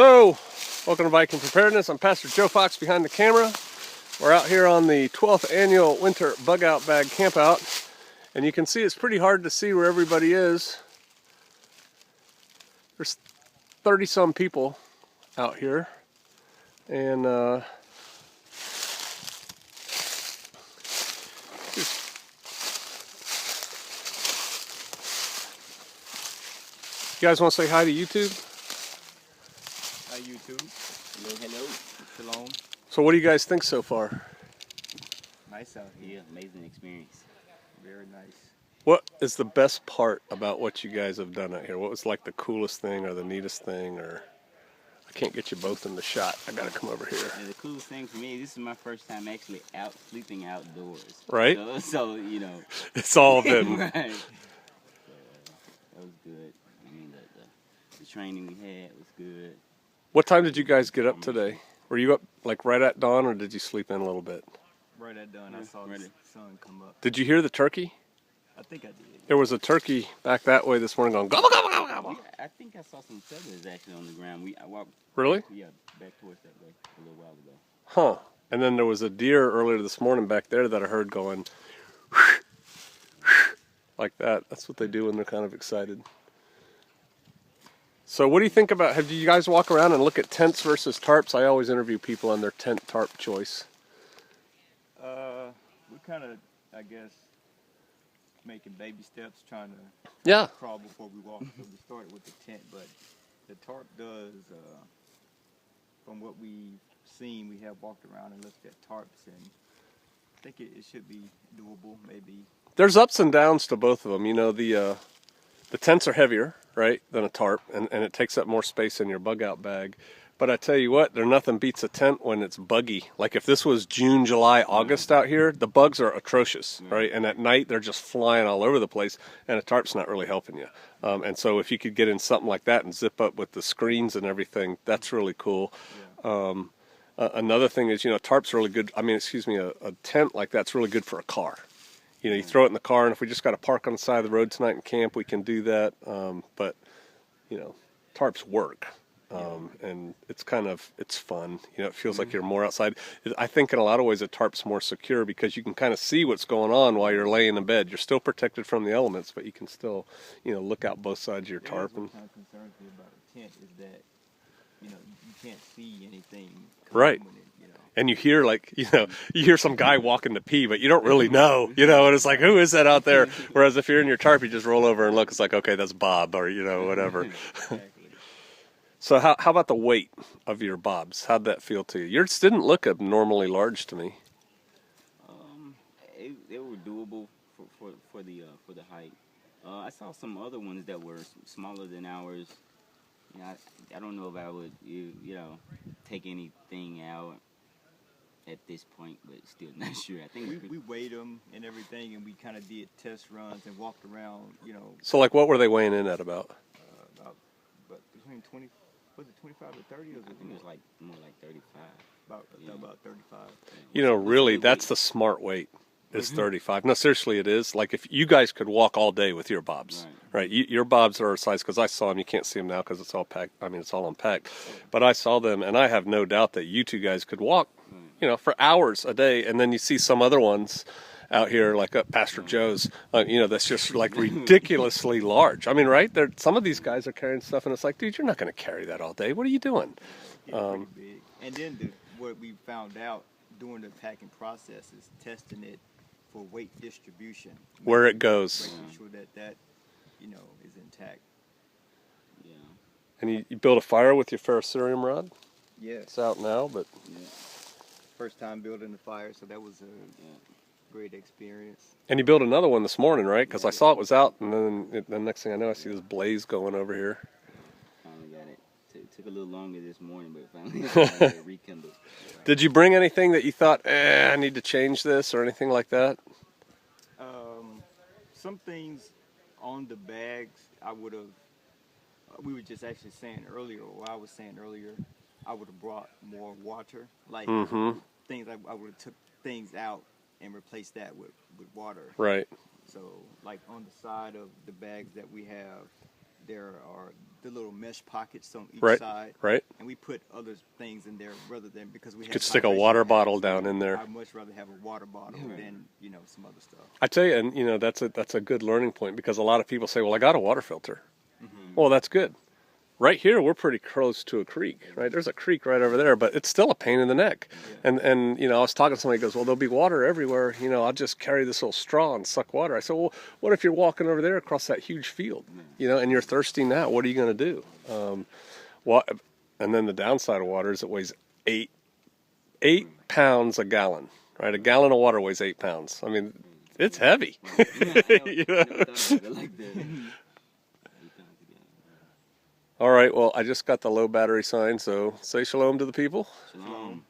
So, welcome to Viking Preparedness. I'm Pastor Joe Fox behind the camera. We're out here on the 12th annual winter bug out bag campout, and you can see it's pretty hard to see where everybody is. There's 30 some people out here, and you guys want to say hi to YouTube? Hi YouTube. Hello. Shalom. So what do you guys think so far? Nice out here. Amazing experience. Very nice. What is the best part about what you guys have done out here? What was like the coolest thing or the neatest thing? Or I can't get you both in the shot. I gotta come over here. And the coolest thing for me, this is my first time actually sleeping outdoors. Right? So you know. It's all been. Right. That was good. I mean, the training we had was good. What time did you guys get up today? Were you up like right at dawn, or did you sleep in a little bit? Right at dawn, I saw the sun come up. Did you hear the turkey? I think I did. There was a turkey back that way this morning going gobble, gobble, gobble, gobble. Yeah, I think I saw some feathers actually on the ground. I walked. Really? Yeah, back towards that way a little while ago. Huh. And then there was a deer earlier this morning back there that I heard going like that. That's what they do when they're kind of excited. So what do you think about, have you guys walk around and look at tents versus tarps? I always interview people on their tent tarp choice. We kind of, I guess, making baby steps, trying to Yeah. crawl before we walk. So we started with the tent, but the tarp does, from what we've seen, we have walked around and looked at tarps, and I think it should be doable, maybe. There's ups and downs to both of them. You know, the tents are heavier, right, than a tarp, and it takes up more space in your bug out bag. But I tell you what, nothing beats a tent when it's buggy. Like if this was June, July, August out here, the bugs are atrocious, right? And at night they're just flying all over the place, and a tarp's not really helping you. And so if you could get in something like that and zip up with the screens and everything, that's really cool. Yeah. Another thing is, you know, tarp's really good. I mean, excuse me, a tent like that's really good for a car. You know, you throw it in the car, and if we just got to park on the side of the road tonight and camp, we can do that. But, you know, tarps work. And it's fun. You know, it feels like you're more outside. I think in a lot of ways a tarp's more secure because you can kind of see what's going on while you're laying in bed. You're still protected from the elements, but you can still, you know, look out both sides of your tarp. What kind of concerns me about a tent is that, you know, you can't see anything. Right. And you hear you hear some guy walking to pee, but you don't really know, you know, and it's like, who is that out there? Whereas if you're in your tarp, you just roll over and look, it's like, okay, that's Bob, or, you know, whatever. Exactly. So how about the weight of your bobs? How'd that feel to you? Yours didn't look abnormally large to me. They were doable for the height. I saw some other ones that were smaller than ours. You know, I don't know if I would you know take anything out at this point, but still not sure. I think we weighed them and everything, and we kind of did test runs and walked around. You know. So like, what were they weighing in at about? About between 20. Was it 25 to 30? Or was I think it was like more like 35. About 35. You know, really, that's the smart weight. Is 35. No, seriously, it is. Like if you guys could walk all day with your bobs, right? Your bobs are a size, because I saw them. You can't see them now because it's all packed. I mean, it's all unpacked. But I saw them, and I have no doubt that you two guys could walk, you know, for hours a day. And then you see some other ones out here, like Pastor Joe's, you know, that's just like ridiculously large. I mean, right? Some of these guys are carrying stuff, and it's like, dude, you're not going to carry that all day. What are you doing? Pretty big. And then what we found out during the packing process is testing it for weight distribution. Where it goes. Making sure that you know, is intact. Yeah. And you build a fire with your ferrocerium rod? Yes. It's out now, but... Yeah. First time building the fire, so that was a great experience. And you built another one this morning, right? Because I saw it was out, and then the next thing I know, I see this blaze going over here. Finally got it. It took a little longer this morning, but finally got it rekindled. Did you bring anything that you thought, I need to change this, or anything like that? Some things on the bags, we were just actually saying earlier, or I was saying earlier, I would have brought more water. Like things, I would have took things out and replaced that with water. Right. So, like on the side of the bags that we have, there are the little mesh pockets on each Right, side, right. and we put other things in there rather than because we You have could stick a vibration water pads. bottle down in there. I'd much rather have a water bottle than some other stuff. I tell you, and that's a good learning point because a lot of people say, "Well, I got a water filter." Well, that's good. Right here, we're pretty close to a creek, right? There's a creek right over there, but it's still a pain in the neck. And I was talking to somebody who goes, "Well, there'll be water everywhere. I'll just carry this little straw and suck water." I said, "Well, what if you're walking over there across that huge field, and you're thirsty now? What are you going to do?" What? And then the downside of water is it weighs eight pounds a gallon, right? A gallon of water weighs 8 pounds. I mean, it's heavy. All right, well, I just got the low battery sign, so say shalom to the people. Shalom.